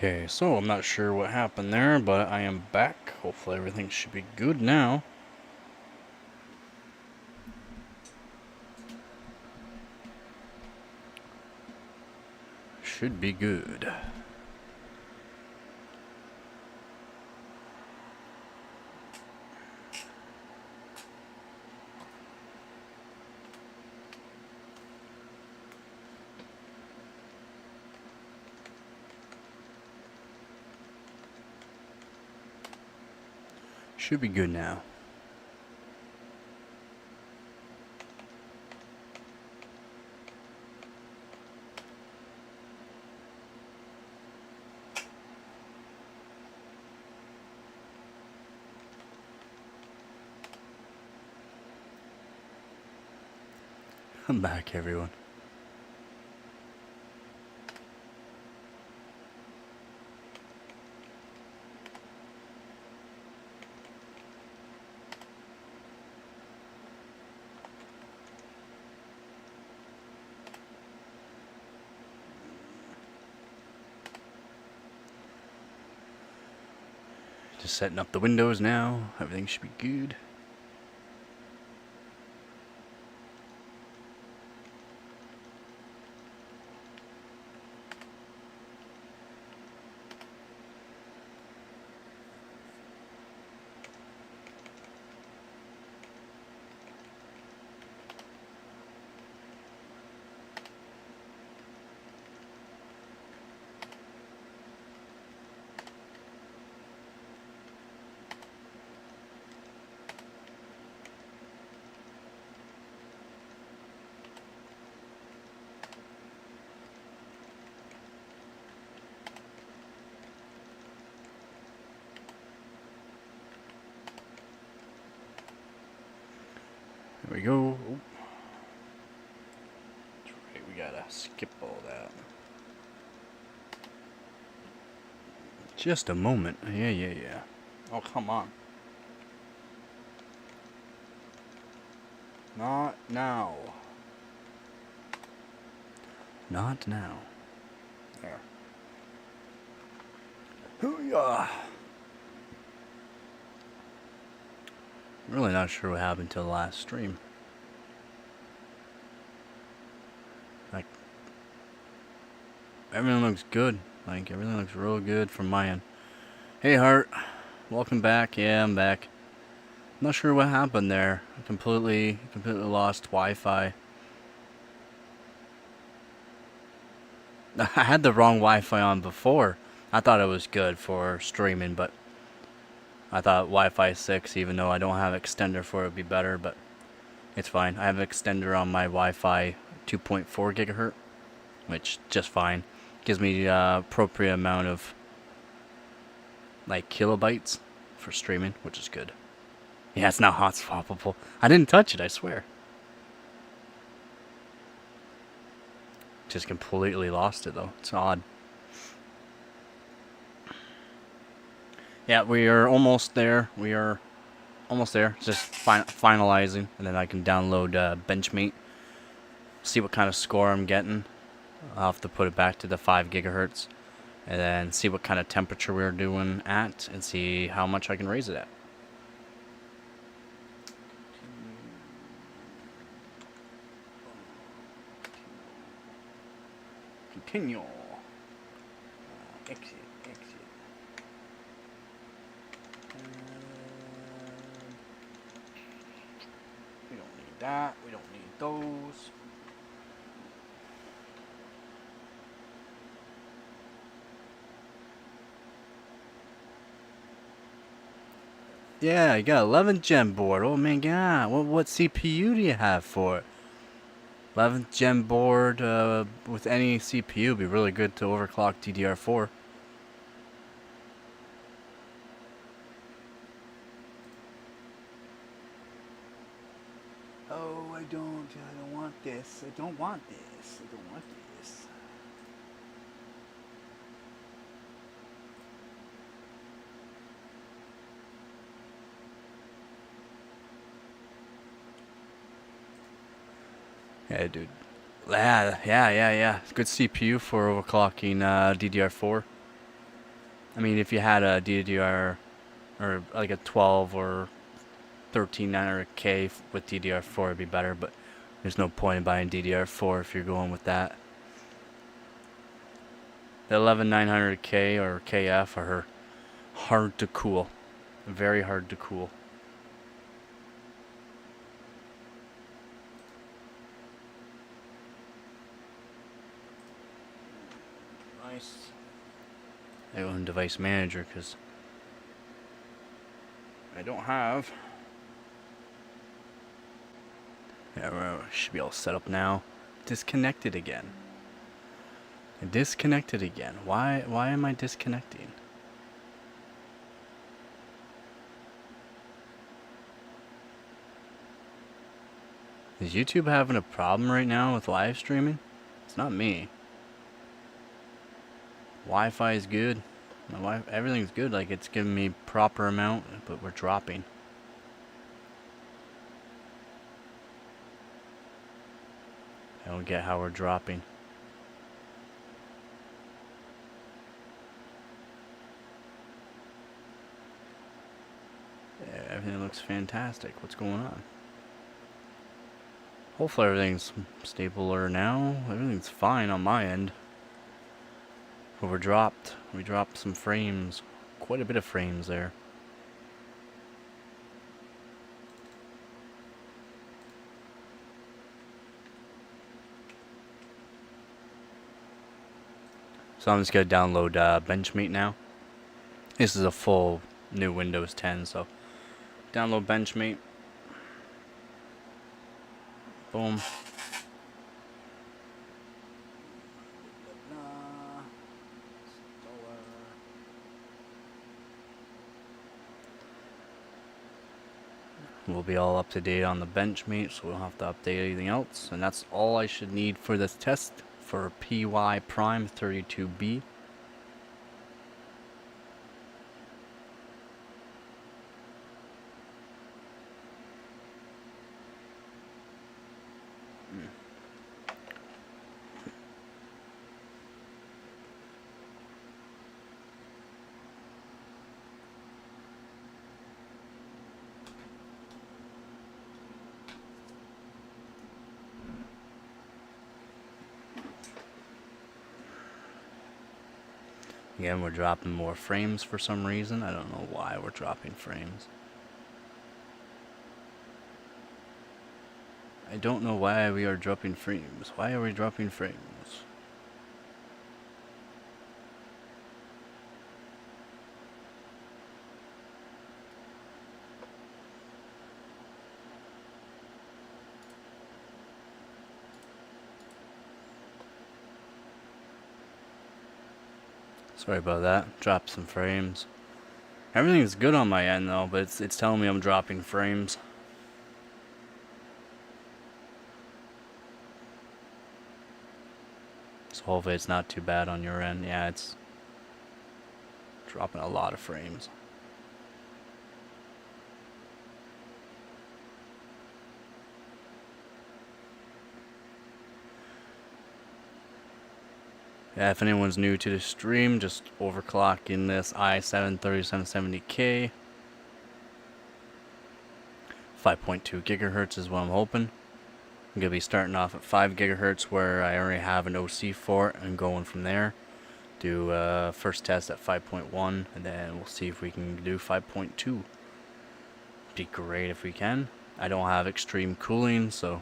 Okay, so I'm not sure what happened there, but I am back. Hopefully everything should be good now. Should be good. Should be good now. I'm back, everyone. Just setting up the windows now. Everything should be good. There we go. Oh. That's right, we gotta skip all that. Just a moment. Yeah. Oh, come on. Not now. Not now. There. Hoo-yah. Really not sure what happened to the last stream. Like, everything looks good. Like, everything looks real good from my end. Hey, Hart. Welcome back. Yeah, I'm back. Not sure what happened there. I completely lost Wi-Fi. I had the wrong Wi-Fi on before. I thought it was good for streaming, but I thought Wi-Fi 6, even though I don't have extender for it, would be better, but it's fine. I have an extender on my Wi-Fi 2.4 gigahertz, which just fine. Gives me the appropriate amount of like kilobytes for streaming, which is good. Yeah, it's now hot swappable. I didn't touch it, I swear. Just completely lost it though. It's odd. Yeah, we are almost there. We are almost there. Just finalizing, and then I can download Benchmate. See what kind of score I'm getting. I'll have to put it back to the 5 gigahertz, and then see what kind of temperature we're doing at, and see how much I can raise it at. Continue. Exit. We don't need that. We don't need those. Yeah, you got 11th gen board. Oh my god, what CPU do you have for it? 11th gen board with any CPU would be really good to overclock DDR4. Oh, I don't want this. I don't want this. Yeah, dude. Yeah. Good CPU for overclocking DDR4. I mean, if you had a DDR or like a 12 or 1300K with DDR4, it'd be better, but there's no point in buying DDR4 if you're going with that. The 11900K or KF are hard to cool. Very hard to cool. Nice. I own Device Manager because I don't have. Yeah, we should be all set up now. Disconnected again. Disconnected again. Why am I disconnecting? Is YouTube having a problem right now with live streaming? It's not me. Wi-Fi is good. Everything's good. Like, it's giving me proper amount, but we're dropping. I don't get how we're dropping. Yeah, everything looks fantastic. What's going on? Hopefully everything's stabler now. Everything's fine on my end. But we dropped some frames. Quite a bit of frames there. So I'm just going to download Benchmate now. This is a full new Windows 10, so download Benchmate. Boom. We'll be all up to date on the Benchmate, so we don't have to update anything else. And that's all I should need for this test for PY Prime 32B. Again, we're dropping more frames for some reason. I don't know why we're dropping frames. I don't know why we are dropping frames. Why are we dropping frames? Sorry about that. Dropped some frames. Everything's good on my end though, but it's telling me I'm dropping frames. So hopefully it's not too bad on your end. Yeah, it's dropping a lot of frames. Yeah, if anyone's new to the stream, just overclocking this i7 3770K. 5.2 gigahertz is what I'm hoping. I'm going to be starting off at 5 gigahertz where I already have an OC for it and going from there. Do first test at 5.1 and then we'll see if we can do 5.2. Be great if we can. I don't have extreme cooling, so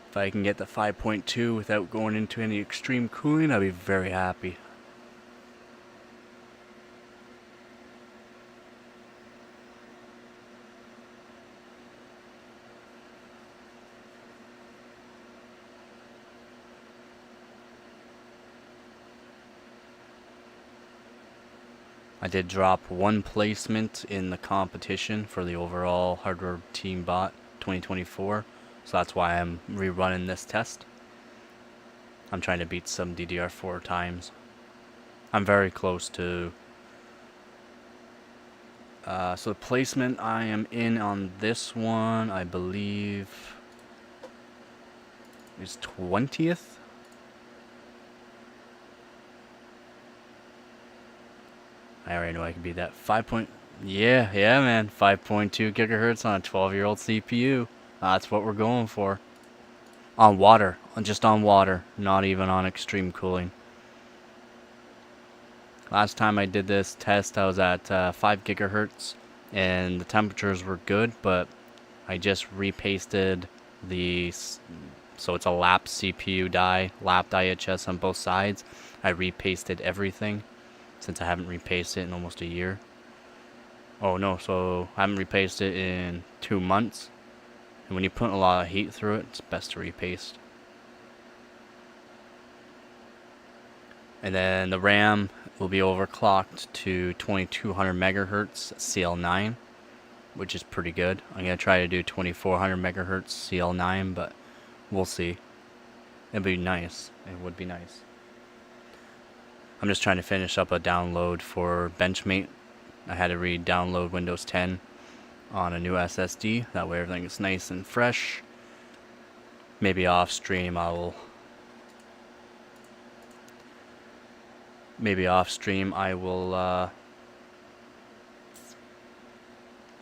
if I can get the 5.2 without going into any extreme cooling, I'll be very happy. I did drop one placement in the competition for the overall Hardware Team Bot 2024, so that's why I'm rerunning this test. I'm trying to beat some DDR4 times. I'm very close to... so the placement I am in on this one, I believe, is 20th. I already know I can beat that. Yeah, man. 5.2 gigahertz on a 12-year-old CPU. That's what we're going for. On water. Just on water. Not even on extreme cooling. Last time I did this test, I was at 5 gigahertz. And the temperatures were good, but I just repasted the... So it's a lap CPU die, lapped IHS on both sides. I repasted everything since I haven't repasted it in almost a year. Oh no, so I haven't repasted it in 2 months. And when you put a lot of heat through it, it's best to repaste. And then the RAM will be overclocked to 2200 megahertz CL9, which is pretty good. I'm going to try to do 2400 megahertz CL9, but we'll see. It'd be nice. It would be nice. I'm just trying to finish up a download for Benchmade. I had to re-download Windows 10 on a new SSD. That way everything is nice and fresh. Maybe off stream I will...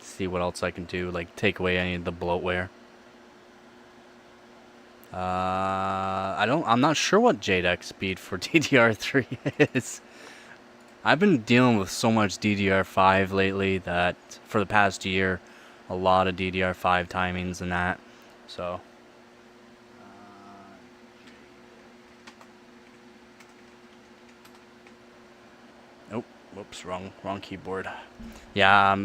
see what else I can do, like take away any of the bloatware. I'm not sure what JEDEC speed for DDR3 is. I've been dealing with so much DDR5 lately that for the past year, a lot of DDR5 timings and that. So oh, whoops, wrong keyboard. Yeah,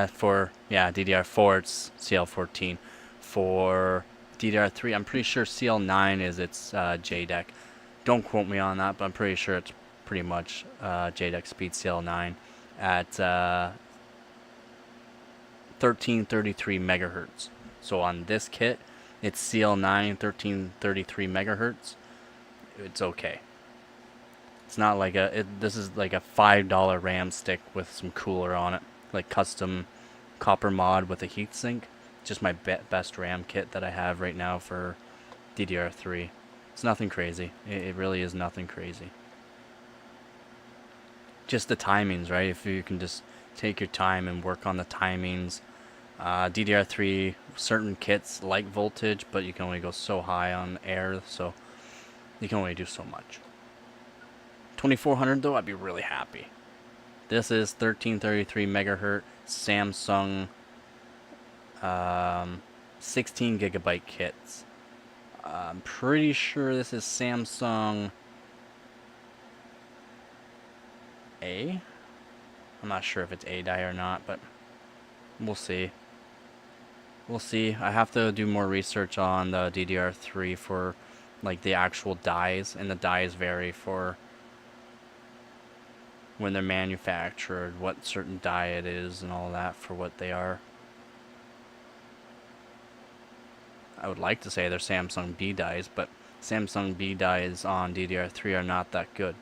for DDR4 it's CL14. For DDR3, I'm pretty sure CL9 is its JEDEC. Don't quote me on that, but I'm pretty sure it's pretty much JEDEC speed CL9 at 1333 megahertz. So on this kit, it's CL9 1333 megahertz. It's okay. It's not like this is like a $5 RAM stick with some cooler on it, like custom copper mod with a heatsink. Just my best RAM kit that I have right now for DDR3. It's nothing crazy. It really is nothing crazy. Just the timings, right? If you can just take your time and work on the timings. DDR3, certain kits like voltage, but you can only go so high on air, so you can only do so much. 2400 though, I'd be really happy. This is 1333 megahertz Samsung 16 gigabyte kits. I'm pretty sure this is Samsung A. I'm not sure if it's A die or not, but we'll see. We'll see. I have to do more research on the DDR3 for like the actual dies, and the dies vary for when they're manufactured, what certain die it is, and all that for what they are. I would like to say they're Samsung B dies, but Samsung B dies on DDR3 are not that good.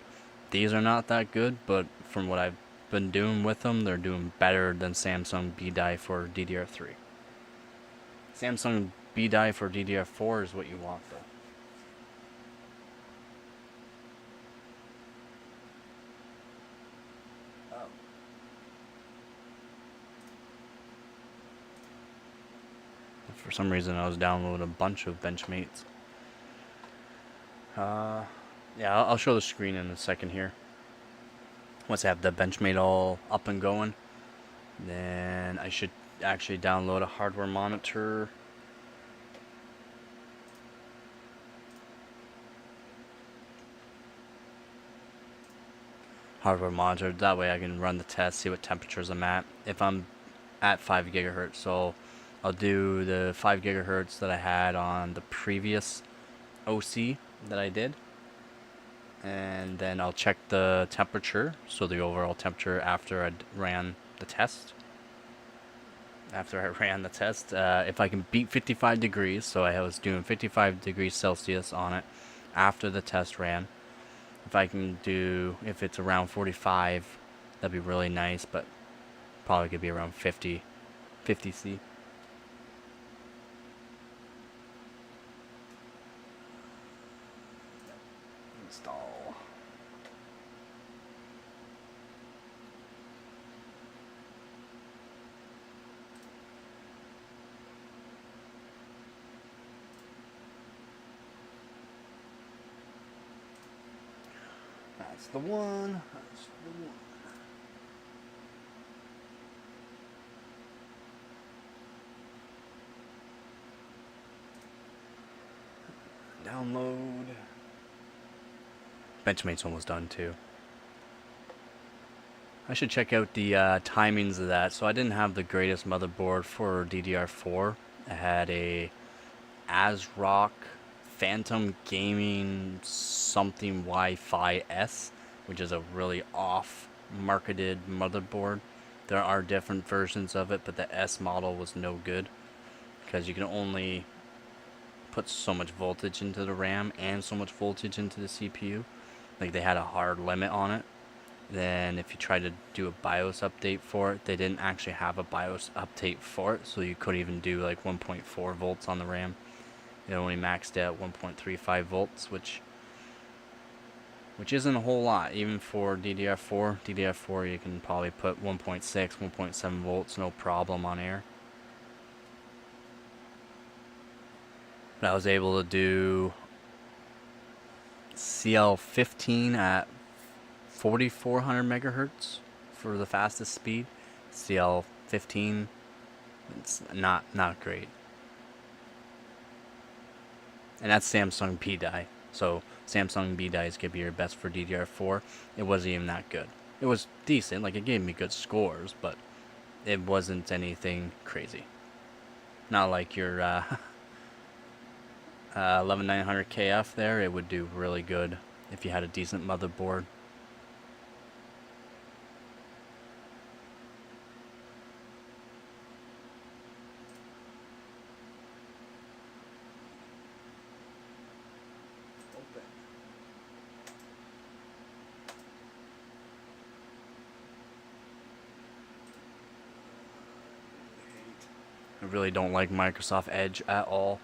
These are not that good, but from what I've been doing with them, they're doing better than Samsung B die for DDR3. Samsung B die for DDR4 is what you want, though. For some reason, I was downloading a bunch of Benchmates. Yeah, I'll show the screen in a second here. Once I have the Benchmate all up and going, then I should actually download a hardware monitor. That way I can run the test, see what temperatures I'm at. If I'm at 5 gigahertz, so I'll do the 5 gigahertz that I had on the previous OC that I did. And then I'll check the temperature, so the overall temperature after I ran the test. If I can beat 55 degrees, so I was doing 55 degrees Celsius on it after the test ran. If it's around 45, that'd be really nice, but probably could be around 50 C. Install. That's the one. That's the one. Download. Benchmate's almost done too. I should check out the timings of that. So I didn't have the greatest motherboard for DDR4. I had a ASRock Phantom Gaming something Wi-Fi S, which is a really off-marketed motherboard. There are different versions of it, but the S model was no good because you can only put so much voltage into the RAM and so much voltage into the CPU. Like, they had a hard limit on it. Then if you try to do a BIOS update for it, they didn't actually have a BIOS update for it, so you couldn't even do like 1.4 volts on the RAM. It only maxed at 1.35 volts, which isn't a whole lot, even for DDR4. DDR4 you can probably put 1.6, 1.7 volts, no problem on air. But I was able to do CL15 at 4400 megahertz for the fastest speed. CL15, it's not great. And that's Samsung P-Die. So Samsung P-Die is going to be your best for DDR4. It wasn't even that good. It was decent, like it gave me good scores, but it wasn't anything crazy. Not like your 11900 KF there. It would do really good if you had a decent motherboard. I really don't like Microsoft Edge at all.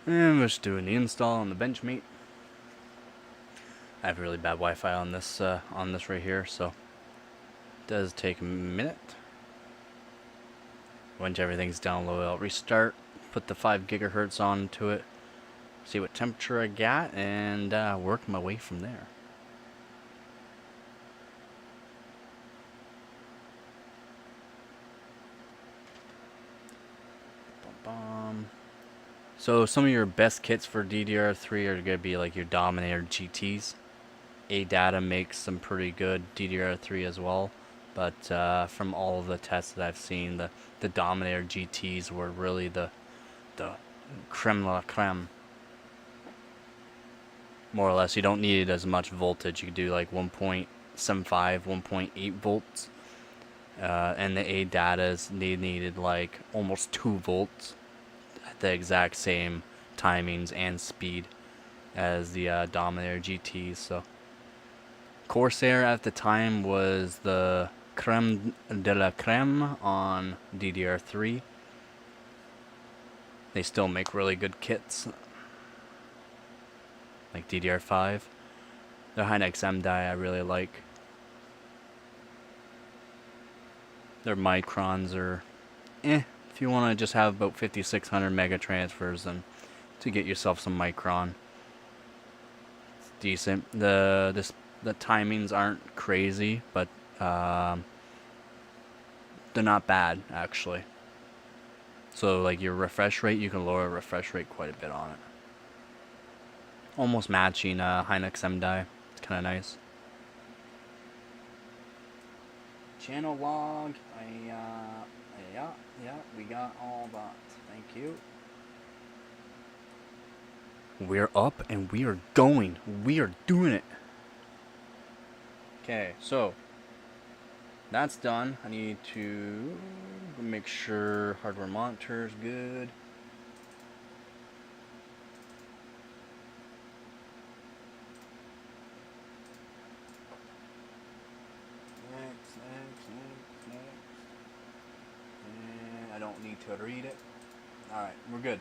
And we're just doing the install on the Benchmate. I have really bad Wi-Fi on this right here, so it does take a minute. Once everything's downloaded, I'll restart, put the 5 gigahertz onto it, see what temperature I got, and work my way from there. So some of your best kits for DDR3 are going to be like your Dominator GTs. ADATA makes some pretty good DDR3 as well, but from all of the tests that I've seen, the Dominator GTs were really the creme de la creme. More or less, you don't need as much voltage. You could do like 1.75, 1.8 volts. And the ADATAs, they needed like almost 2 volts at the exact same timings and speed as the Dominator GTs. So Corsair at the time was the creme de la creme on DDR3. They still make really good kits, like DDR5. The Hynix M die I really like. Their microns are if you want to just have about 5600 mega transfers, then to get yourself some micron, it's decent. The timings aren't crazy, but they're not bad actually. So like your refresh rate, you can lower refresh rate quite a bit on it. Almost matching Hynix M die. It's kind of nice. Channel log. Yeah, we got all that. Thank you. We're up and we are going. We are doing it. Okay, so that's done. I need to make sure hardware monitor is good. don't need to read it. Alright, we're good.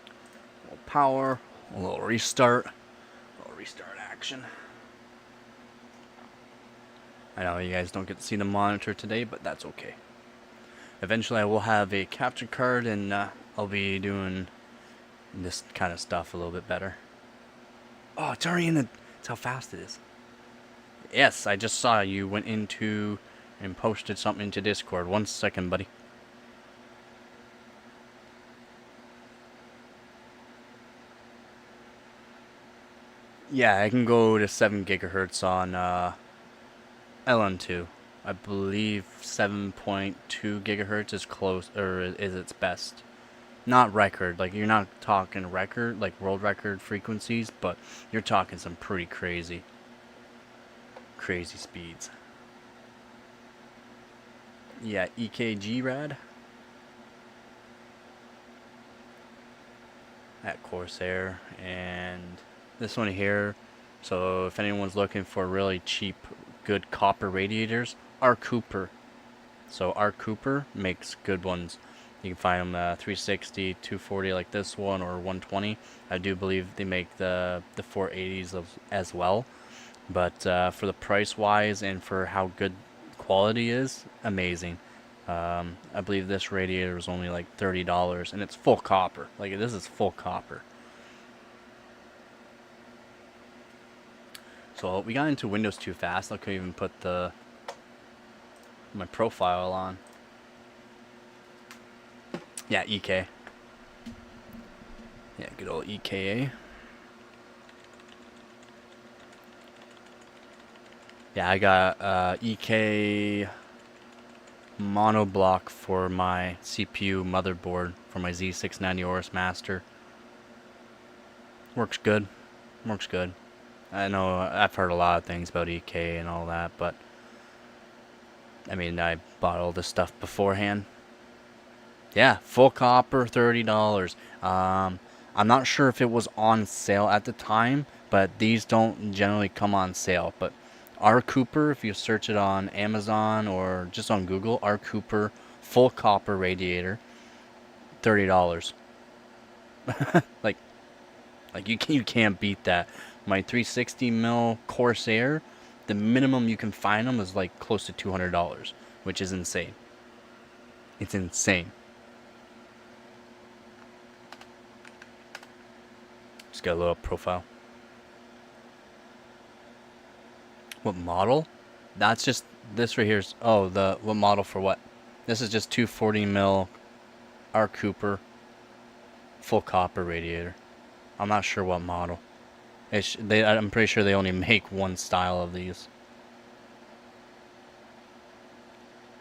A little power, a little restart. A little restart action. I know you guys don't get to see the monitor today, but that's okay. Eventually I will have a capture card and I'll be doing this kind of stuff a little bit better. Oh, it's already in the... That's how fast it is. Yes, I just saw you went into and posted something into Discord. 1 second, buddy. Yeah, I can go to 7 gigahertz on LN2. I believe 7.2 gigahertz is close, or is its best. Not record, like you're not talking record, like world record frequencies, but you're talking some pretty crazy speeds. Yeah, EKG rad at Corsair, and this one here. So if anyone's looking for really cheap, good copper radiators, R. Cooper. So R. Cooper makes good ones. You can find them 360, 240 like this one, or 120. I do believe they make the 480s as well. But for the price wise and for how good quality is, amazing. I believe this radiator is only like $30, and it's full copper. Like, this is full copper. So we got into Windows too fast. I couldn't even put my profile on. Yeah, EK. Yeah, good old EKA. Yeah, I got EK monoblock for my CPU motherboard for my Z690 Aorus Master. Works good. Works good. I know I've heard a lot of things about EK and all that, but I mean, I bought all this stuff beforehand. Yeah, full copper, $30. I'm not sure if it was on sale at the time, but these don't generally come on sale. But R. Cooper, if you search it on Amazon or just on Google, R. Cooper full copper radiator, $30. like you can't beat that. My 360 mil Corsair, the minimum you can find them is like close to $200, which is insane. It's insane. Just got a little profile. What model? That's just this right here's. Oh, what model for what? This is just 240 mil R. Cooper full copper radiator. I'm not sure what model. I'm pretty sure they only make one style of these.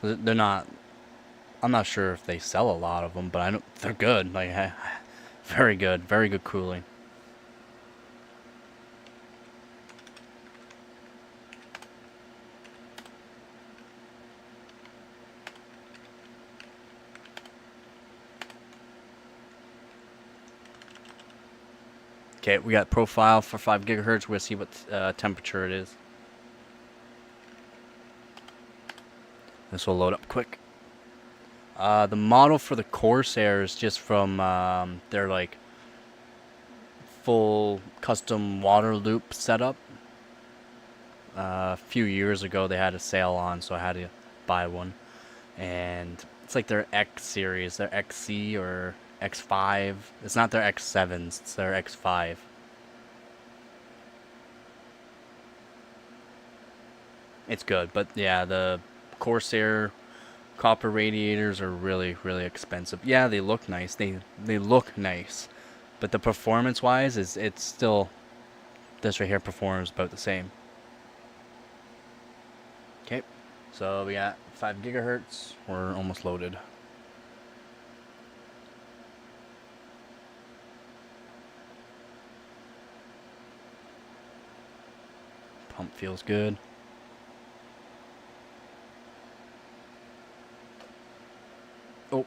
They're not. I'm not sure if they sell a lot of them, but I know they're good. Like, very good cooling. Okay, we got profile for 5 gigahertz. We'll see what temperature it is. This will load up quick. The model for the Corsair is just from their like full custom water loop setup. A few years ago they had a sale on, so I had to buy one. And it's like their X series, their XC or X5. It's not their X7s, it's their X5. It's good, but yeah, the Corsair copper radiators are really expensive. Yeah, they look nice. They look nice, but the performance wise it's still, this right here performs about the same. Okay, so we got 5 gigahertz. We're almost loaded. Pump feels good. Oh,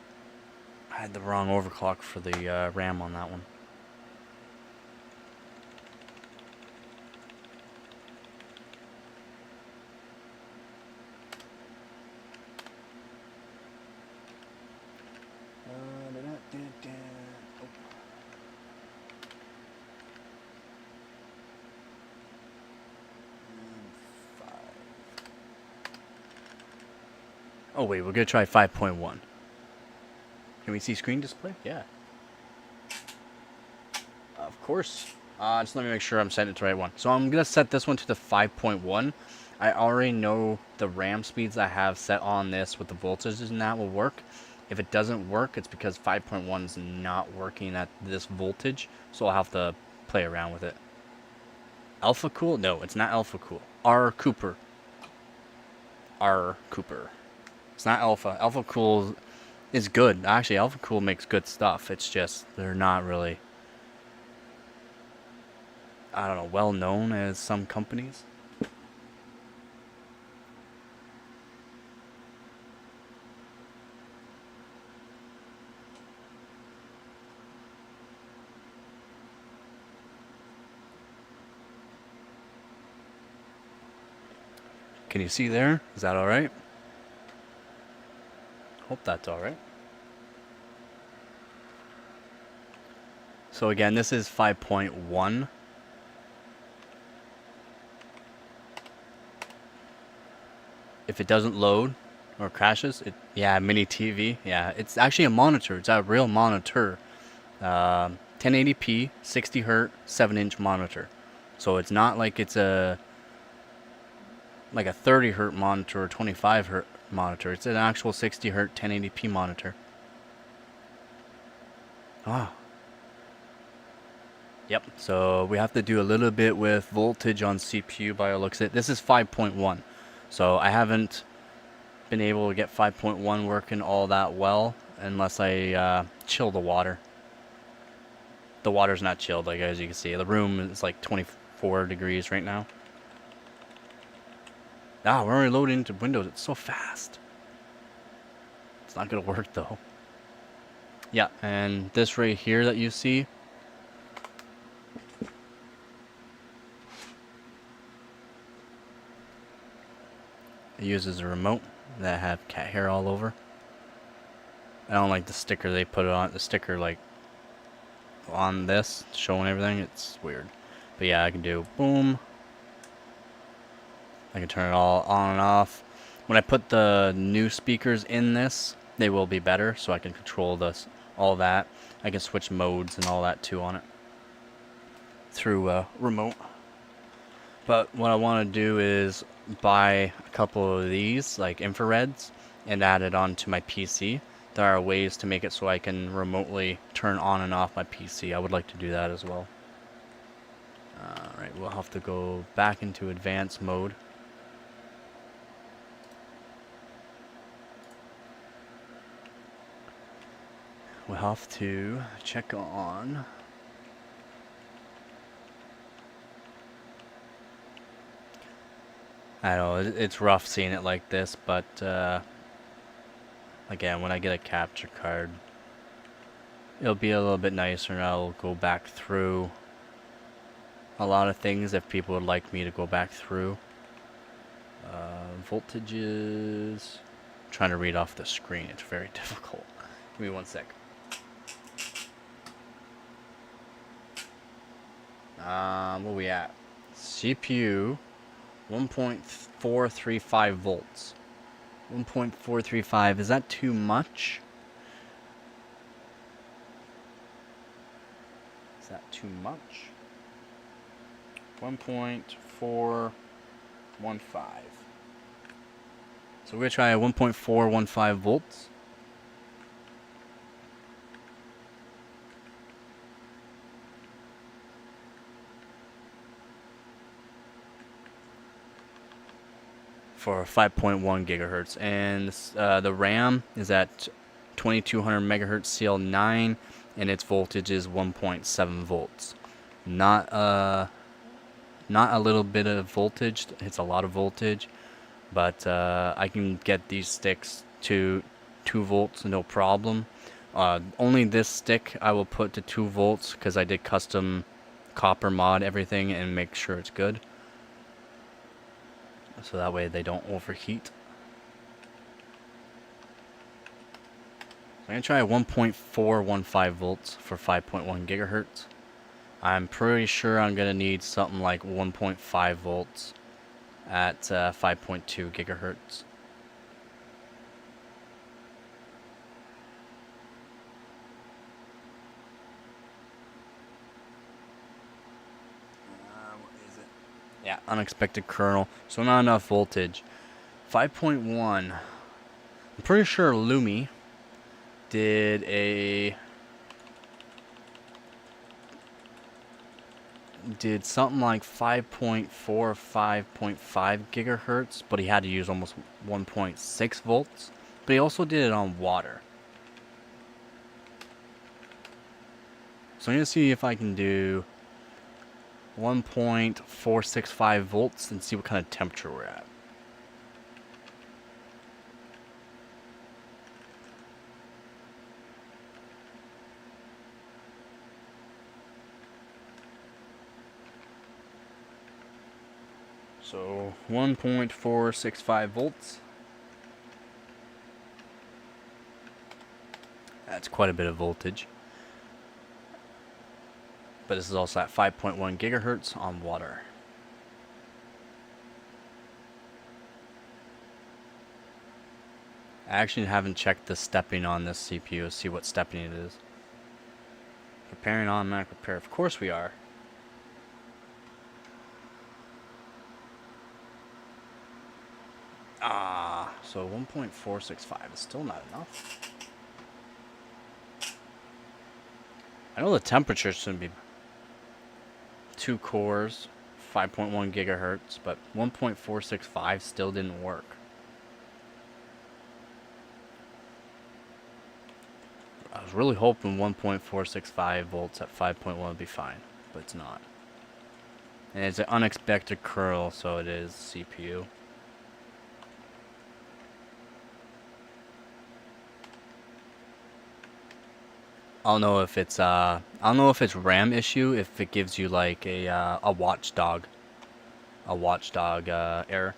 I had the wrong overclock for the RAM on that one. Oh wait, we're gonna try 5.1. Can we see screen display? Yeah. Of course. Just let me make sure I'm setting it to the right one. So I'm gonna set this one to the 5.1. I already know the RAM speeds I have set on this with the voltages and that will work. If it doesn't work, it's because 5.1 is not working at this voltage, so I'll have to play around with it. Alpha Cool? No, it's not Alpha Cool. R Cooper. R Cooper. It's not Alpha. Alpha Cool is good. Actually, Alpha Cool makes good stuff. It's just they're not really, I don't know, well known as some companies. Can you see there? Is that alright? Hope that's alright. So again, this is 5.1. If it doesn't load or crashes, yeah, mini TV. Yeah, it's actually a monitor. It's a real monitor. 1080p, 60 hertz, 7-inch monitor. So it's not like it's a 30 hertz monitor or 25 hertz monitor. It's an actual 60 hertz 1080p monitor. Ah. Yep. So we have to do a little bit with voltage on CPU by the looks of it. This is 5.1. So I haven't been able to get 5.1 working all that well unless I chill the water. The water's not chilled, like as you can see. The room is like 24 degrees right now. Ah, we're already loading into Windows. It's so fast. It's not gonna work though. Yeah, and this right here that you see, it uses a remote that have cat hair all over. I don't like the sticker they put it on. The sticker like on this showing everything. It's weird. But yeah, I can do boom. I can turn it all on and off. When I put the new speakers in this, they will be better, so I can control this, all that. I can switch modes and all that too on it through a remote. But what I want to do is buy a couple of these, like infrareds, and add it onto my PC. There are ways to make it so I can remotely turn on and off my PC. I would like to do that as well. Alright, we'll have to go back into advanced mode. We'll have to check on I know it's rough seeing it like this, but again, when I get a capture card, it'll be a little bit nicer, and I'll go back through a lot of things if people would like me to go back through. Voltages. I'm trying to read off the screen. It's very difficult. Give me one sec. Where we at? CPU, 1.435 volts. 1.435. Is that too much? Is that too much? 1.415. So we're going to try 1.415 volts. For 5.1 gigahertz, and the RAM is at 2200 megahertz CL9, and its voltage is 1.7 volts. Not a little bit of voltage. It's a lot of voltage, but I can get these sticks to 2 volts no problem. Only this stick I will put to 2 volts because I did custom copper mod everything and make sure it's good. So that way they don't overheat. I'm going to try 1.415 volts for 5.1 gigahertz. I'm pretty sure I'm going to need something like 1.5 volts at 5.2 gigahertz. Yeah, unexpected kernel. So not enough voltage. 5.1. I'm pretty sure Lumi did something like 5.4 or 5.5 gigahertz, but he had to use almost 1.6 volts. But he also did it on water. So I'm going to see if I can do 1.465 volts and see what kind of temperature we're at. So 1.465 volts. That's quite a bit of voltage. But this is also at 5.1 gigahertz on water. I actually haven't checked the stepping on this CPU to see what stepping it is. Preparing automatic repair. Of course we are. So 1.465 is still not enough. I know the temperature shouldn't be 2 cores, 5.1 gigahertz, but 1.465 still didn't work. I was really hoping 1.465 volts at 5.1 would be fine, but it's not. And it's an unexpected curl, so it is CPU. I don't know if it's RAM issue, if it gives you like a watchdog error.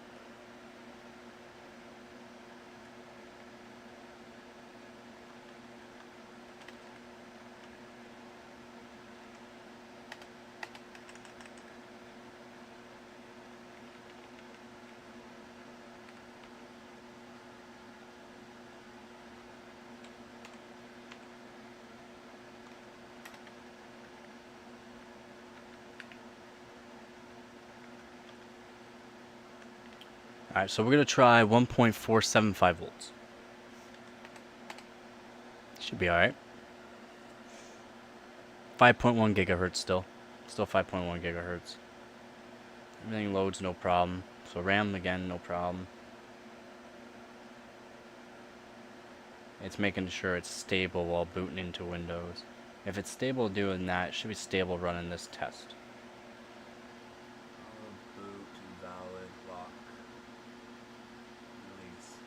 Alright, so we're gonna try 1.475 volts. Should be alright. 5.1 gigahertz still. Still 5.1 gigahertz. Everything loads no problem. So RAM again, no problem. It's making sure it's stable while booting into Windows. If it's stable doing that, it should be stable running this test. Boot invalid lock release.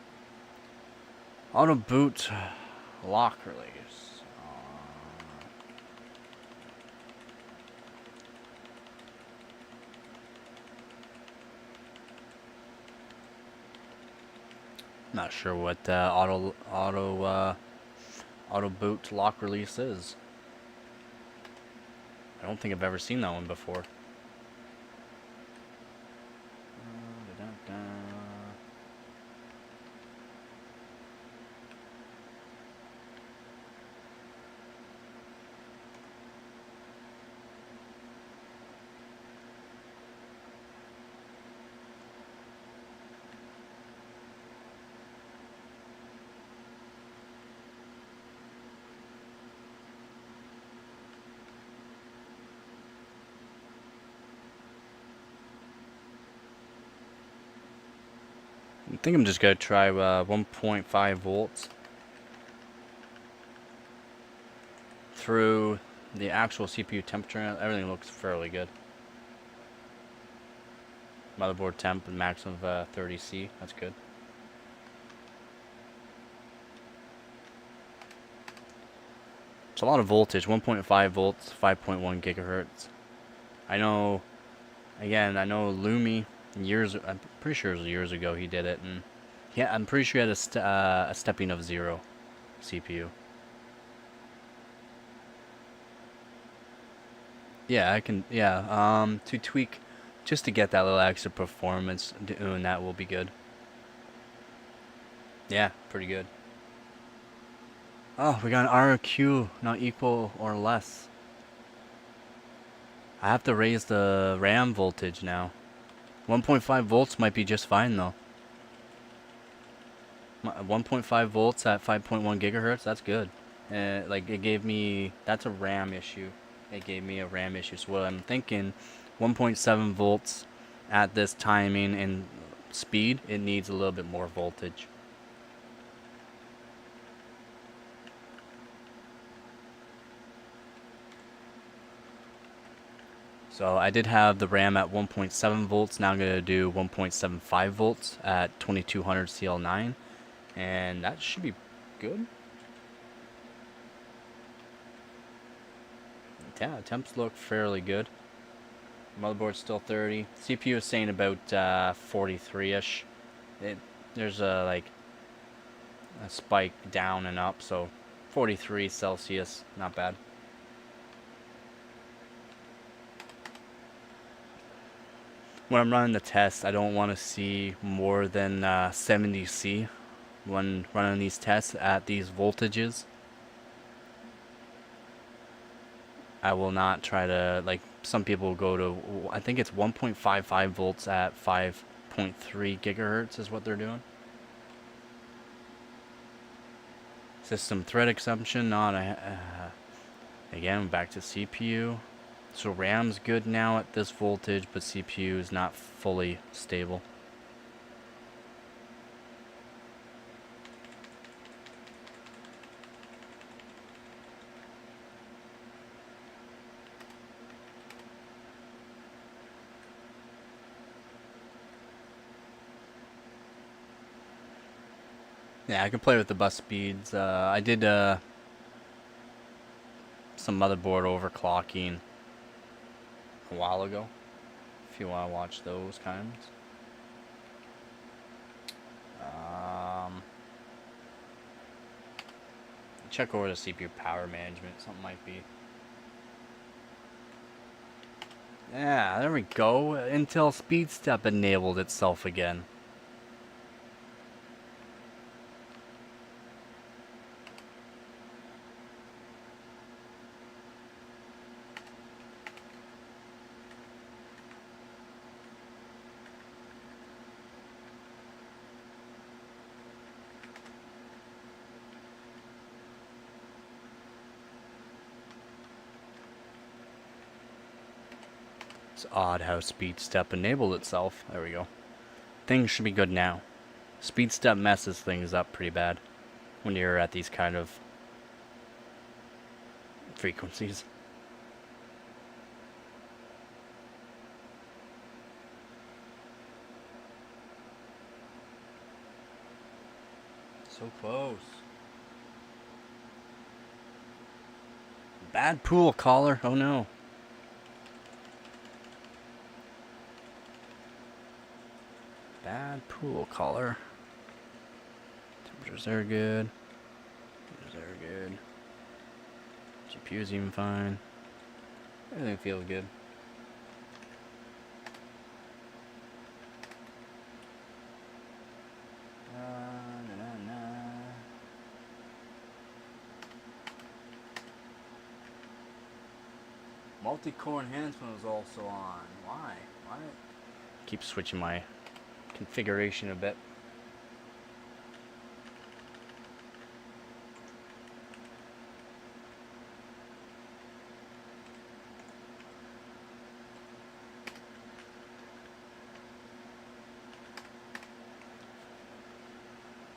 Auto boot lock release. Not sure what auto boot lock release is. I don't think I've ever seen that one before. I think I'm just gonna try 1.5 volts through the actual CPU temperature. Everything looks fairly good. Motherboard temp and maximum of 30C. That's good. It's a lot of voltage. 1.5 volts, 5.1 gigahertz. I know. Again, I know Lumi. I'm pretty sure it was years ago he did it, and yeah, I'm pretty sure he had a stepping of 0 CPU. Yeah, I can. Yeah, to tweak, just to get that little extra performance, doing that will be good. Yeah, pretty good. Oh, we got an RQ not equal or less. I have to raise the RAM voltage now. 1.5 volts might be just fine though. 1.5 volts at 5.1 gigahertz, that's good. Like it gave me, that's a RAM issue. It gave me a RAM issue. So what I'm thinking, 1.7 volts at this timing and speed, it needs a little bit more voltage. So I did have the RAM at 1.7 volts. Now I'm going to do 1.75 volts at 2200 CL9. And that should be good. Yeah, temps look fairly good. Motherboard's still 30. CPU is saying about 43-ish. There's a spike down and up, so 43 Celsius, not bad. When I'm running the test, I don't want to see more than 70C when running these tests at these voltages. I will not try to, like, some people go to, I think it's 1.55 volts at 5.3 gigahertz is what they're doing. System thread exemption, not again, back to CPU. So RAM's good now at this voltage, but CPU is not fully stable. Yeah, I can play with the bus speeds. I did some motherboard overclocking a while ago, if you want to watch those kinds. Check over the CPU power management, something might be. Yeah, there we go. Intel SpeedStep enabled itself again. It's odd how SpeedStep enabled itself. There we go. Things should be good now. SpeedStep messes things up pretty bad when you're at these kind of frequencies. So close. Bad pool caller. Oh no. Bad pool caller. Temperatures are good. Temperatures are good. GPU's even fine. Everything feels good. Multi-core enhancement is also on. Why? Keep switching my configuration a bit.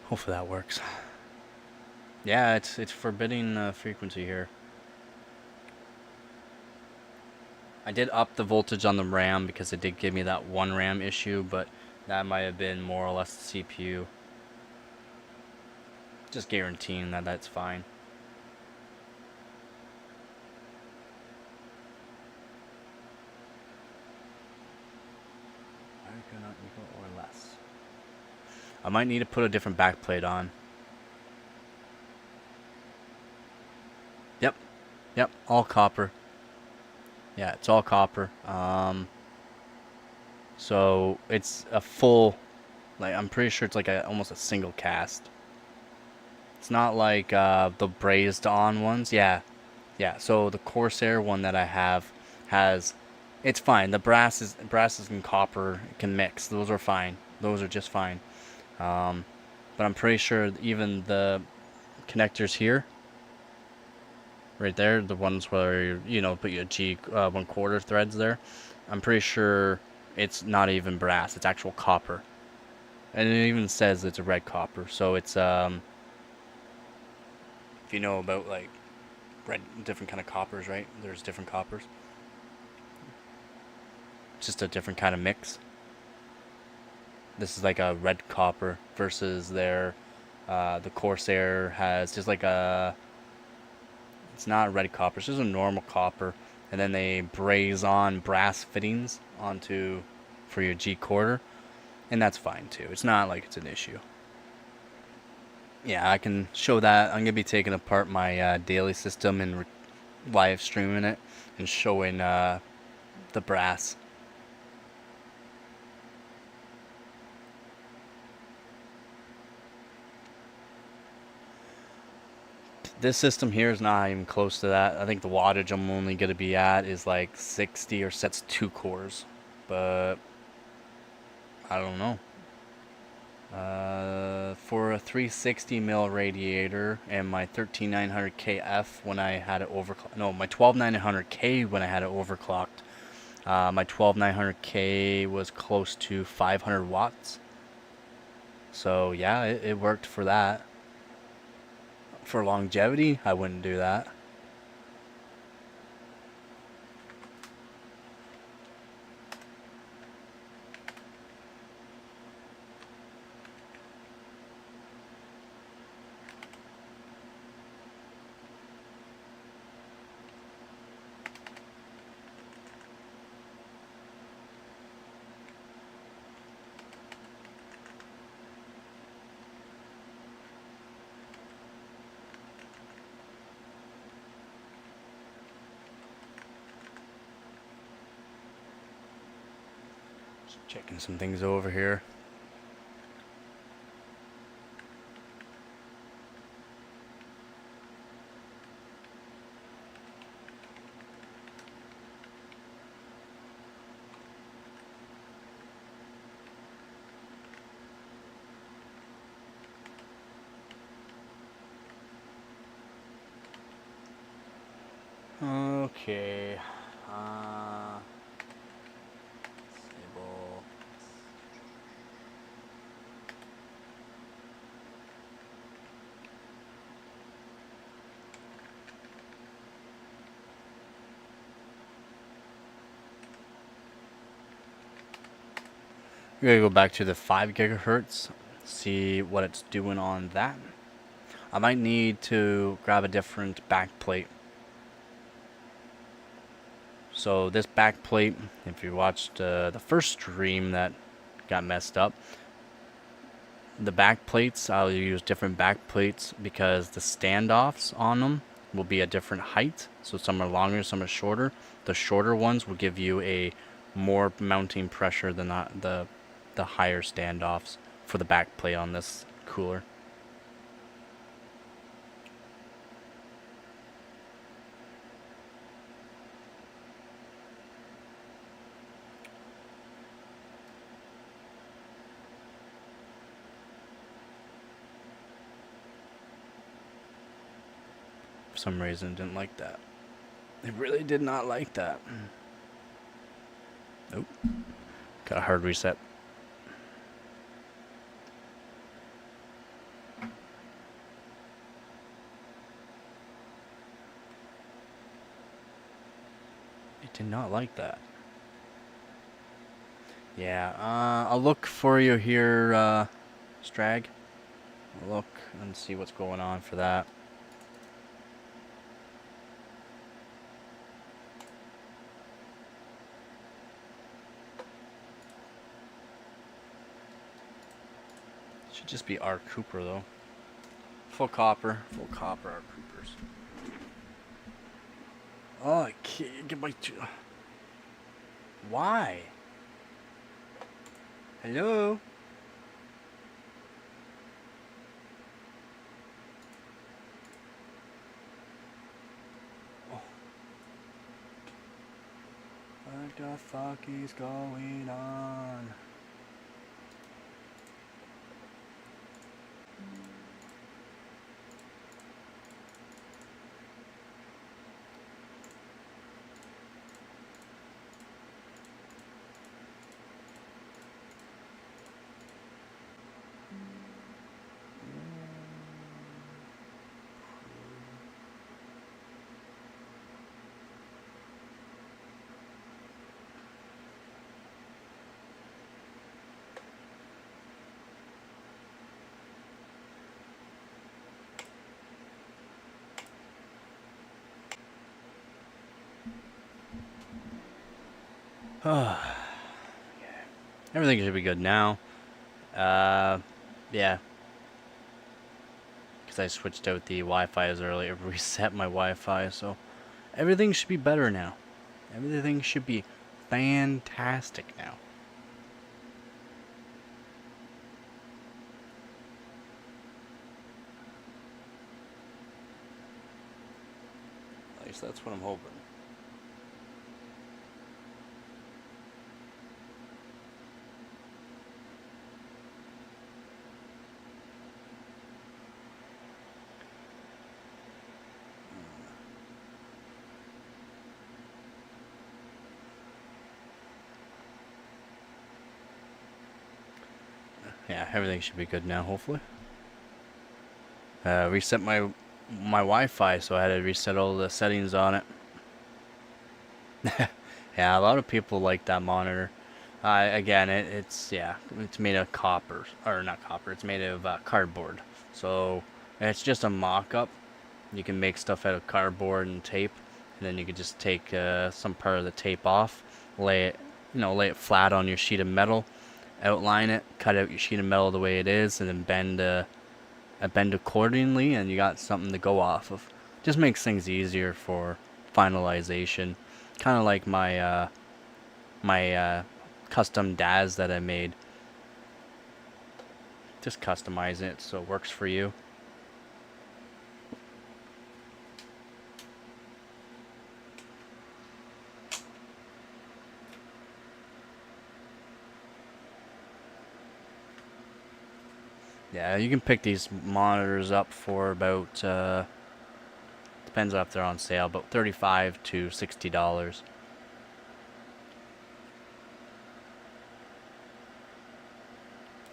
Hopefully that works. Yeah, it's forbidding frequency here. I did up the voltage on the RAM because it did give me that one RAM issue, but that might have been more or less the CPU. Just guaranteeing that that's fine. Not equal or less. I might need to put a different backplate on. Yep, all copper. Yeah, it's all copper. So it's a full, like, I'm pretty sure it's like almost a single cast. It's not like the brazed on ones. Yeah. So the Corsair one that I have has It's fine. The brasses and copper can mix. Those are fine. Those are just fine. Um, but I'm pretty sure even the connectors here, right there, the ones where you know put your G 1/4 threads there, I'm pretty sure it's not even brass. It's actual copper, and it even says it's a red copper. So it's if you know about like red different kind of coppers, right? There's different coppers. It's just a different kind of mix. This is like a red copper versus their the Corsair has just like a, it's not a red copper, it's just a normal copper, and then they braze on brass fittings onto for your G quarter, and that's fine too. It's not like it's an issue. Yeah, I can show that. I'm gonna be taking apart my daily system and live streaming it and showing the brass. This system here is not even close to that. I think the wattage I'm only going to be at is like 60 or sets 2 cores. But I don't know. For a 360 mil radiator and my 13900KF when I had it overclocked. No, my 12900K when I had it overclocked. My 12900K was close to 500 watts. So yeah, it worked for that. For longevity, I wouldn't do that. Just checking some things over here. Okay. Disable. We're gonna go back to the 5 gigahertz, see what it's doing on that. I might need to grab a different back plate. So this back plate, if you watched the first stream that got messed up, the back plates, I'll use different back plates because the standoffs on them will be a different height. So some are longer, some are shorter. The shorter ones will give you a more mounting pressure than the higher standoffs for the back plate on this cooler. For some reason, didn't like that. It really did not like that. Nope. Got a hard reset. It did not like that. Yeah, I'll look for you here, Strag. I'll look and see what's going on for that. Should just be R Cooper though. Full copper R Coopers. Oh, I can't get my. Why? Hello? Oh. What? the fuck is going on? Everything should be good now. Yeah. Because I switched out the Wi-Fi as earlier, reset my Wi-Fi, so everything should be better now. Everything should be fantastic now. At least that's what I'm hoping. Yeah, everything should be good now, hopefully. Reset my Wi-Fi, so I had to reset all the settings on it. Yeah, a lot of people like that monitor. Again, it's made of copper, or not copper. It's made of cardboard. So it's just a mock-up. You can make stuff out of cardboard and tape, and then you could just take some part of the tape off, lay it flat on your sheet of metal, outline it, cut out your sheet of metal the way it is, and then bend accordingly, and you got something to go off of. Just makes things easier for finalization. Kind of like my custom DAS that I made. Just customize it so it works for you. Yeah, you can pick these monitors up for about, depends on if they're on sale, about $35 to $60.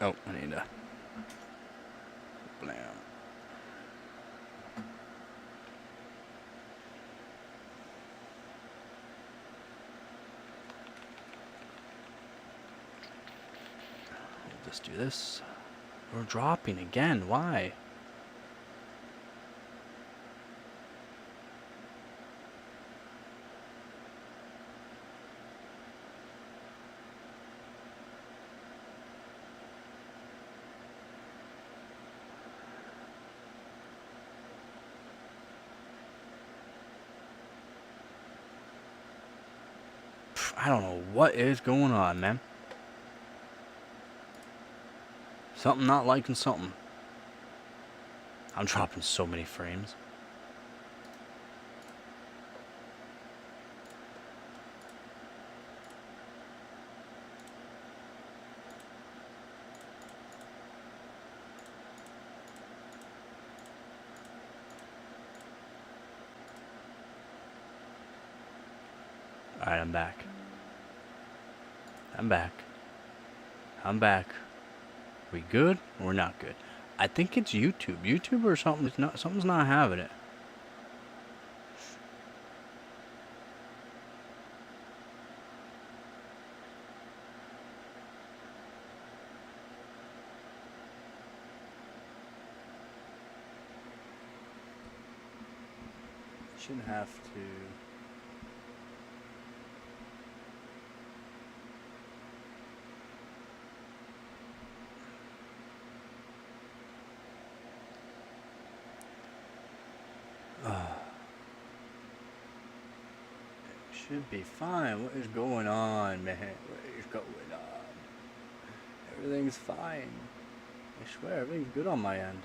Oh, I need to. Blam. We'll just do this. We're dropping again. Why? I don't know what is going on, man. Something not liking something. I'm dropping so many frames. Alright, I'm back. I'm back. I'm back. We good? Or we're not good? I think it's YouTube. YouTube or something. Something's not having it. Shouldn't have to. Should be fine. What is going on, man? What is going on? Everything's fine. I swear, everything's good on my end.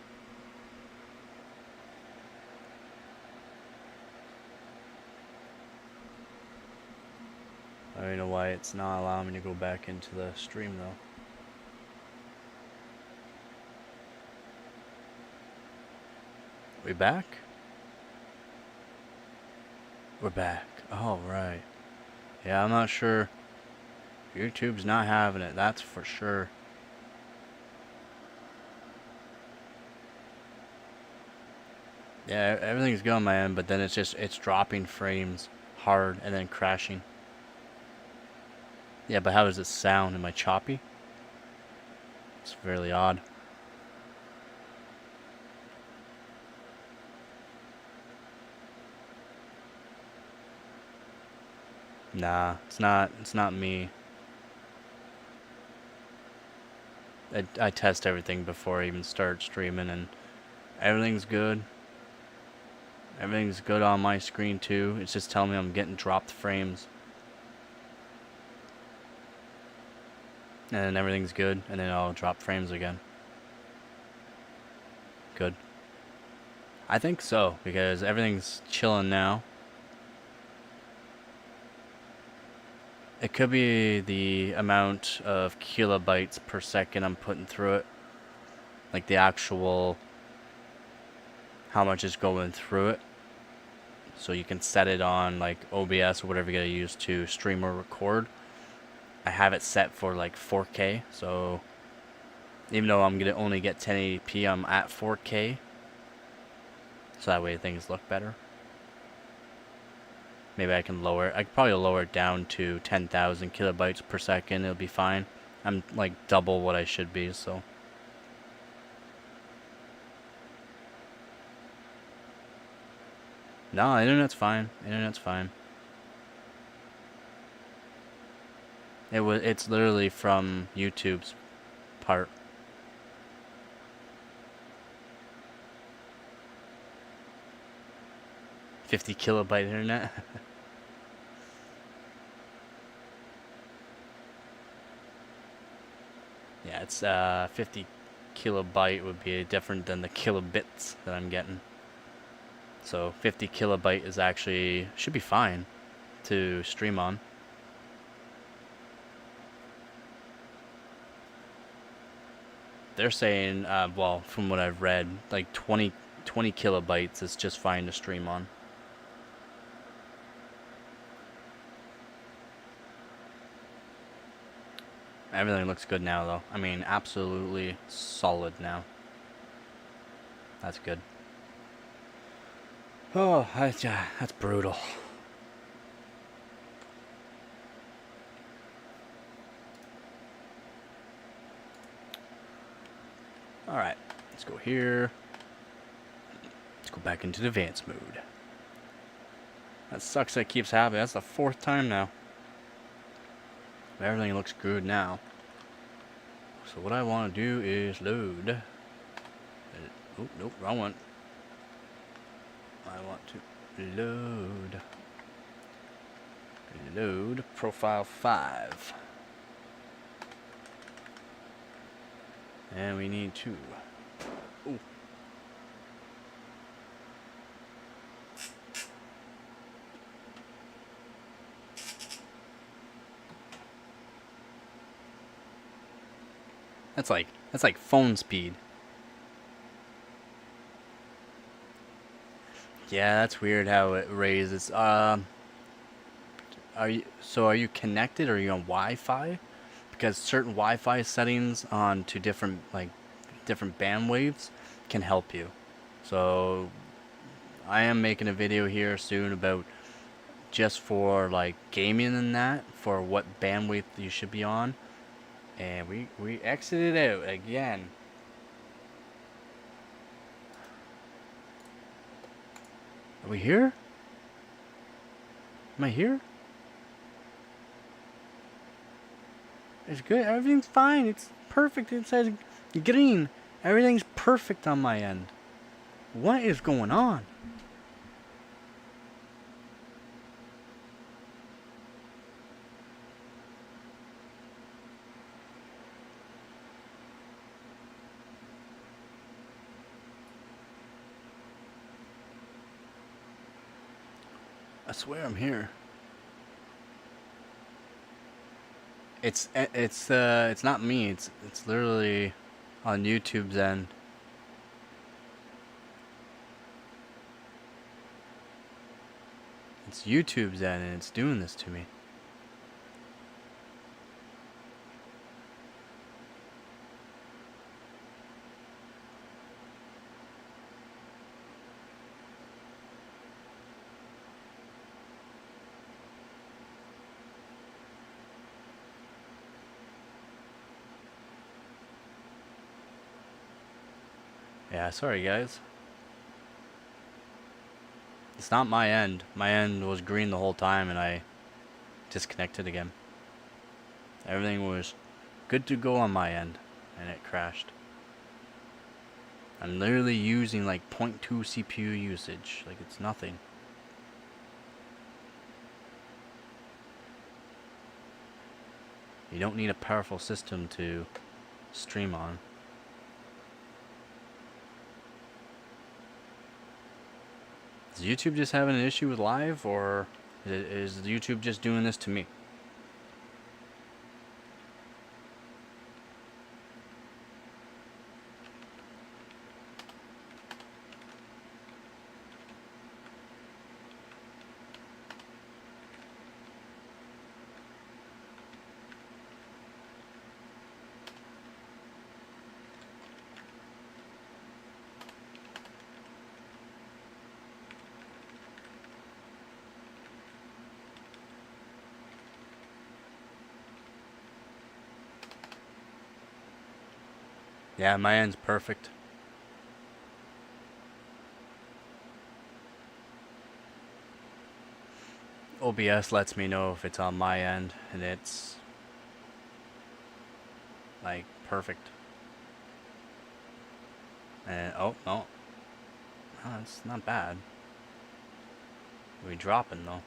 I don't know why it's not allowing me to go back into the stream though. We back? We're back. Oh, right. Yeah, I'm not sure. YouTube's not having it, that's for sure. Yeah, everything's good on my end, but then it's dropping frames hard and then crashing. Yeah, but how does it sound? Am I choppy? It's fairly odd. Nah, it's not me. I test everything before I even start streaming, and everything's good. Everything's good on my screen too. It's just telling me I'm getting dropped frames. And then everything's good, and then I'll drop frames again. Good. I think so, because everything's chilling now. It could be the amount of kilobytes per second I'm putting through it. Like the actual, how much is going through it. So you can set it on like OBS or whatever you're gonna use to stream or record. I have it set for like 4K, so even though I'm gonna only get 1080p, I'm at 4K. So that way things look better. Maybe I can lower it. I could probably lower it down to 10,000 kilobytes per second. It'll be fine. I'm like double what I should be, so. No, internet's fine. Internet's fine. It's literally from YouTube's part. $50 kilobyte internet. Yeah, it's 50 kilobyte would be different than the kilobits that I'm getting. So 50 kilobyte is actually should be fine to stream on. They're saying, well, from what I've read, like 20 kilobytes is just fine to stream on. Everything looks good now, though. I mean, absolutely solid now. That's good. Oh, that's brutal. Alright, let's go here. Let's go back into the advanced mode. That sucks that keeps happening. That's the 4th time now. But everything looks good now. So what I want to do is load. Oh, nope, wrong one. I want to load profile 5. And we need to. Ooh. That's like phone speed. Yeah, that's weird how it raises. Are you connected or are you on Wi-Fi? Because certain Wi-Fi settings on to different band waves can help you. So I am making a video here soon about just for like gaming and that, for what bandwidth you should be on. And we exited out again. Are we here? Am I here? It's good. Everything's fine. It's perfect. It says green. Everything's perfect on my end. What is going on? I swear I'm here. It's not me. It's literally on YouTube's end. It's YouTube's end, and it's doing this to me. Yeah, sorry guys. It's not my end. My end was green the whole time, and I disconnected again. Everything was good to go on my end, and it crashed. I'm literally using like 0.2 CPU usage. Like, it's nothing. You don't need a powerful system to stream on. Is YouTube just having an issue with live, or is YouTube just doing this to me? Yeah, my end's perfect. OBS lets me know if it's on my end, and it's like perfect. And oh no, it's not bad. We dropping though.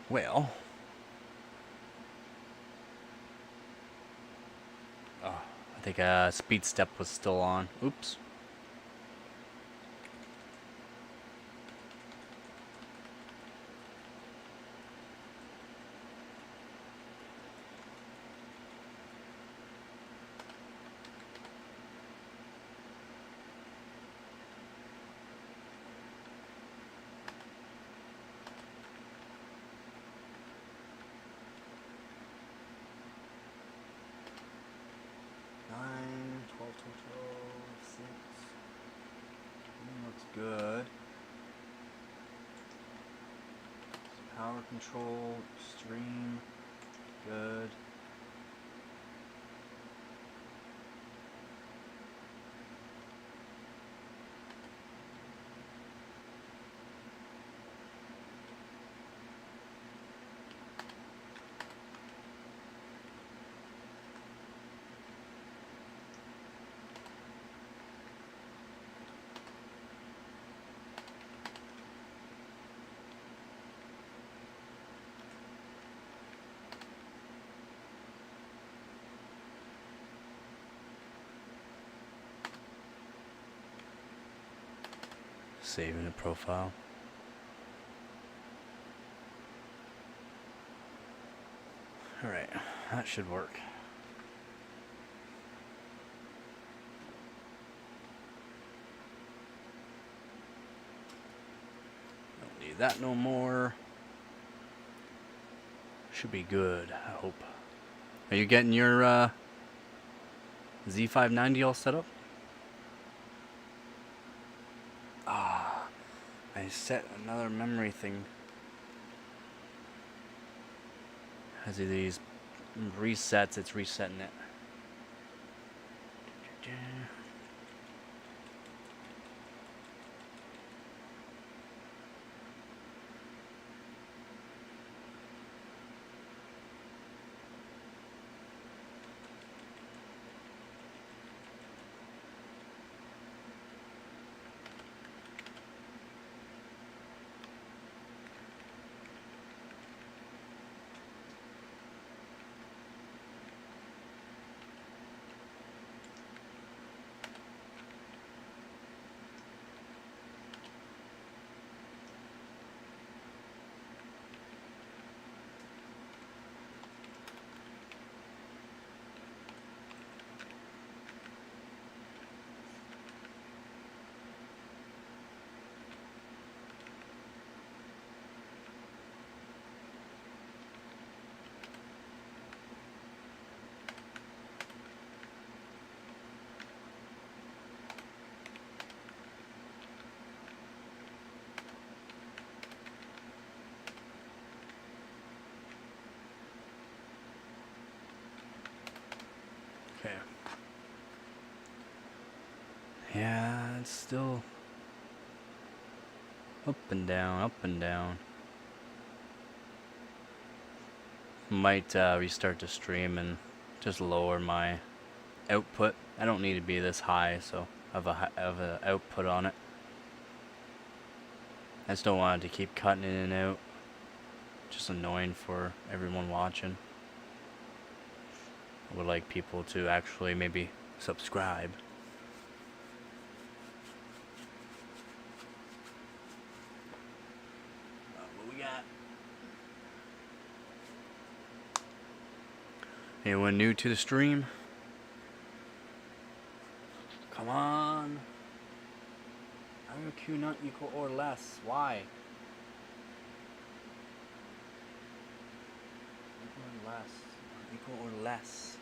Well, oh, I think speed step was still on. Oops. Looks good. Power control, stream, good. Saving the profile. Alright, that should work. Don't need that no more. Should be good, I hope. Are you getting your Z590 all set up? Ah, I set another memory thing. Has these resets, it's resetting it. still up and down, up and down. Might restart the stream and just lower my output. I don't need to be this high, so I have a output on it. I just don't want it to keep cutting in and out. Just annoying for everyone watching. I would like people to actually maybe subscribe. What we got? Anyone new to the stream? Come on. IQ not equal or less. Why? Equal or less. Equal or less.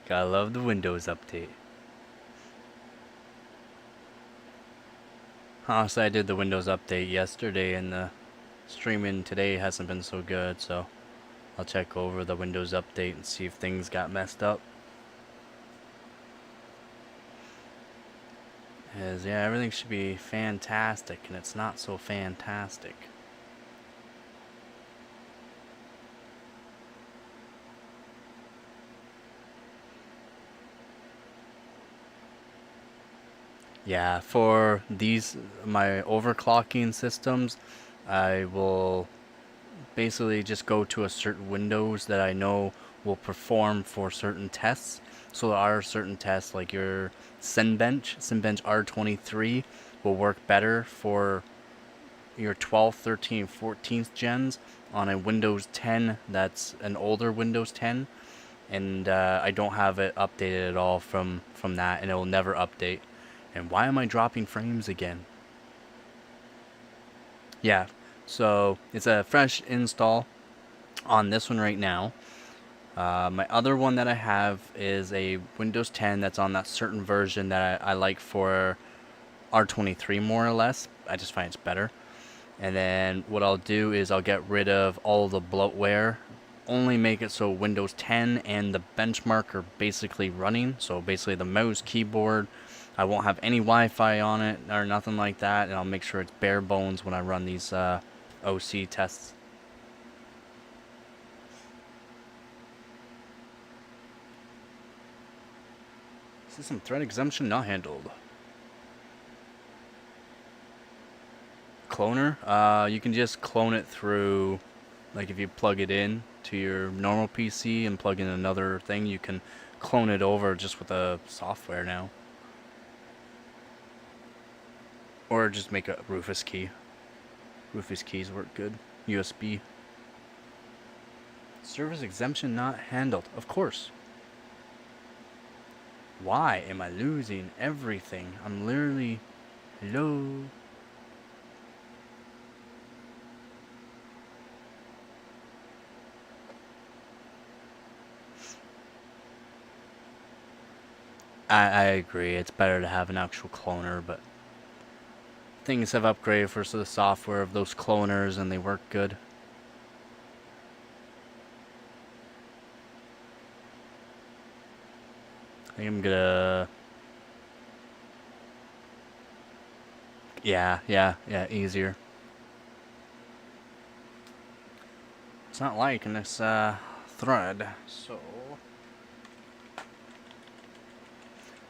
Gotta love the Windows update. Honestly, I did the Windows update yesterday and the streaming today hasn't been so good, so I'll check over the Windows update and see if things got messed up. Because, yeah, everything should be fantastic, and it's not so fantastic. Yeah, for these, my overclocking systems, I will basically just go to a certain Windows that I know will perform for certain tests. So there are certain tests like your Cinebench R23 will work better for your 12th, 13th, 14th gens on a Windows 10 that's an older Windows 10. And I don't have it updated at all from that, and it will never update. And why am I dropping frames again? Yeah, so it's a fresh install on this one right now. My other one that I have is a Windows 10 that's on that certain version that I like for R23 more or less. I just find it's better. And then what I'll do is I'll get rid of all the bloatware, only make it so Windows 10 and the benchmark are basically running. So basically the mouse, keyboard, I won't have any Wi-Fi on it or nothing like that, and I'll make sure it's bare bones when I run these OC tests. System thread exemption not handled. Cloner? You can just clone it through, like if you plug it in to your normal PC and plug in another thing, you can clone it over just with the software now. Or just make a Rufus key. Rufus keys work good. USB. Service exemption not handled. Of course. Why am I losing everything? I'm literally... Hello? I agree. It's better to have an actual cloner, but... Things have upgraded for the software of those cloners and they work good. think I'm gonna... Yeah, easier. It's not liking this thread, so...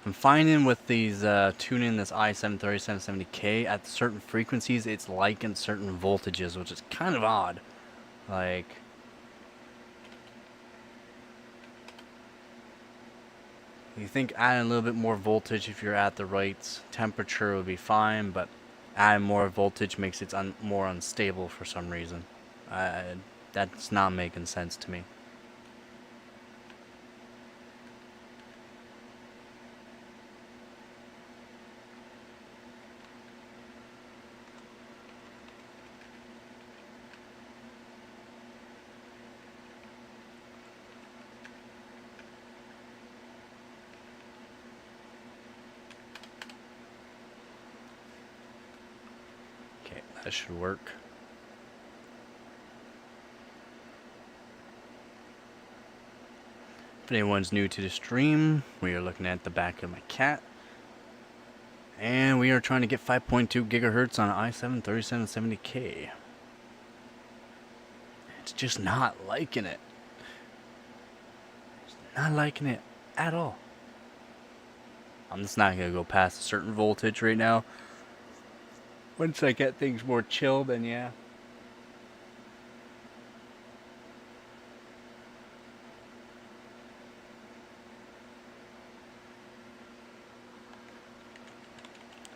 I'm finding with these tuning this i7-3770K at certain frequencies, it's liking certain voltages, which is kind of odd. Like... You think adding a little bit more voltage if you're at the right temperature would be fine, but adding more voltage makes it more unstable for some reason. That's not making sense to me. Okay, that should work. If anyone's new to the stream, we are looking at the back of my cat. And we are trying to get 5.2 gigahertz on an i7-3770K. It's just not liking it. It's not liking it at all. I'm just not going to go past a certain voltage right now. Once I get things more chill, then yeah.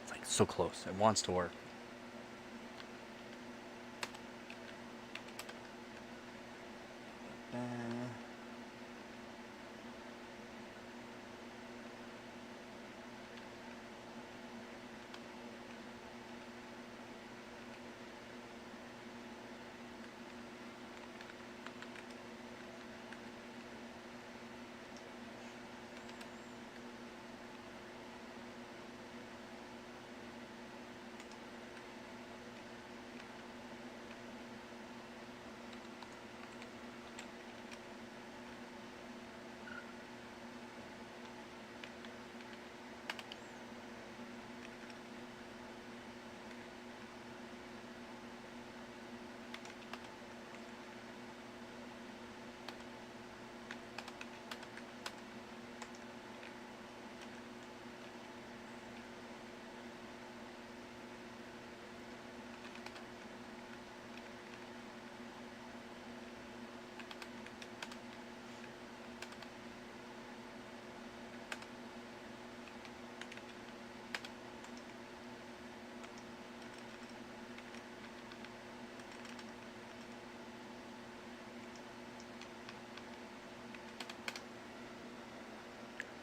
It's like so close. It wants to work.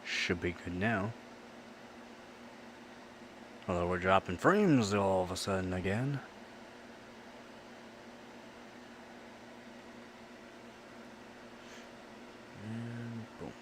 Should be good now. Although we're dropping frames all of a sudden again. And boom.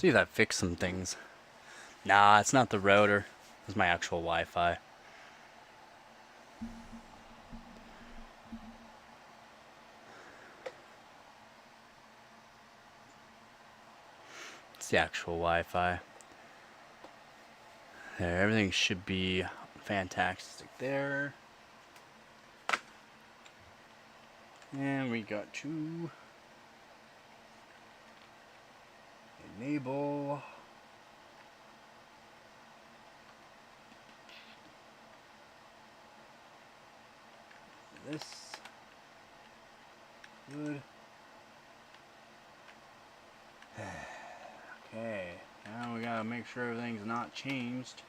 See if that fixed some things. Nah, it's not the router. It's my actual Wi-Fi. It's the actual Wi-Fi. There, everything should be fantastic there. And we got to enable this. Good. Okay, now we gotta make sure everything's not changed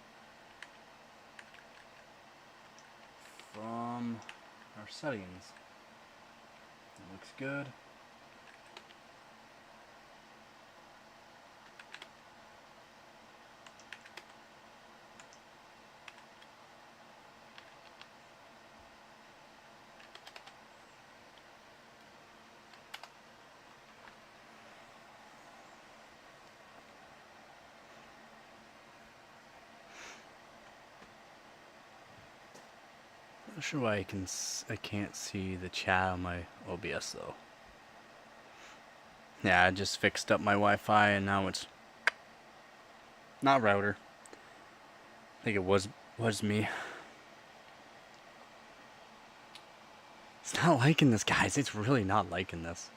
from our settings. It looks good. Not sure why I can't see the chat on my OBS though. Yeah, I just fixed up my Wi-Fi and now it's not router. I think it was me. It's not liking this, guys. It's really not liking this.